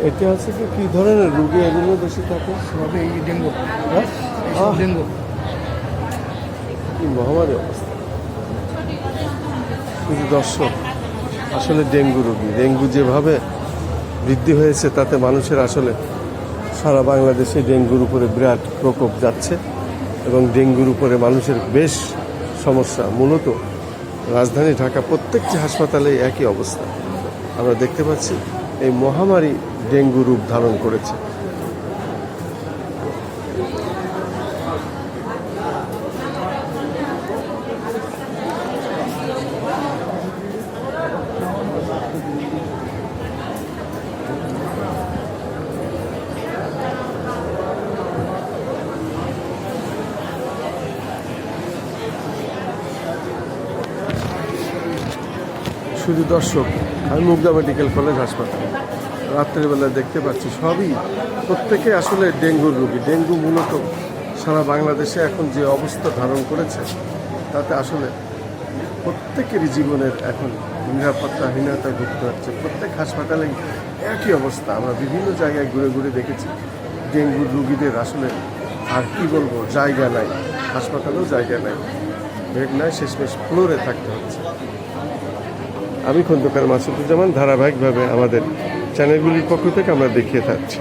এটা হচ্ছে কি ধরনের রোগী এগুলো বেশি থাকে? সবে এই ডেঙ্গু, হ্যাঁ, ডেঙ্গু। কি মহামারী অবস্থা। কিন্তু দর্শক, আসলে ডেঙ্গু রোগী, ডেঙ্গু যেভাবে বৃদ্ধি হয়েছে তাতে মানুষের আসলে সারা বাংলাদেশে ডেঙ্গুর উপরে বিরাট প্রকোপ যাচ্ছে এবং ডেঙ্গুর উপরে মানুষের বেশ সমস্যা। মূলত রাজধানী ঢাকা প্রত্যেকটি হাসপাতালে একই অবস্থা আমরা দেখতে পাচ্ছি। এই মহামারী ডেঙ্গু রূপ ধারণ করেছে। শুধু দর্শক, আমি মুগদা মেডিকেল কলেজ হাসপাতাল রাত্রেবেলা দেখতে পাচ্ছি সবই প্রত্যেকে আসলে ডেঙ্গুর রোগী। ডেঙ্গু মূলত সারা বাংলাদেশে এখন যে অবস্থা ধারণ করেছে তাতে আসলে প্রত্যেকেরই জীবনের এখন নিরাপত্তাহীনতায় ভুগতে হচ্ছে। প্রত্যেক হাসপাতালে একই অবস্থা। আমরা বিভিন্ন জায়গায় ঘুরে ঘুরে দেখেছি ডেঙ্গুর রোগীদের আসলে আর কি বলবো, জায়গা নাই, হাসপাতালেও জায়গা নাই, বেড নাই, শেষমেশ ফ্লোরে থাকতে হচ্ছে। আমি খন্দকার মাসুদুজ্জামান, ধারাবাহিকভাবে আমাদের চ্যানেলগুলির পক্ষ থেকে আমরা দেখিয়ে থাকছি।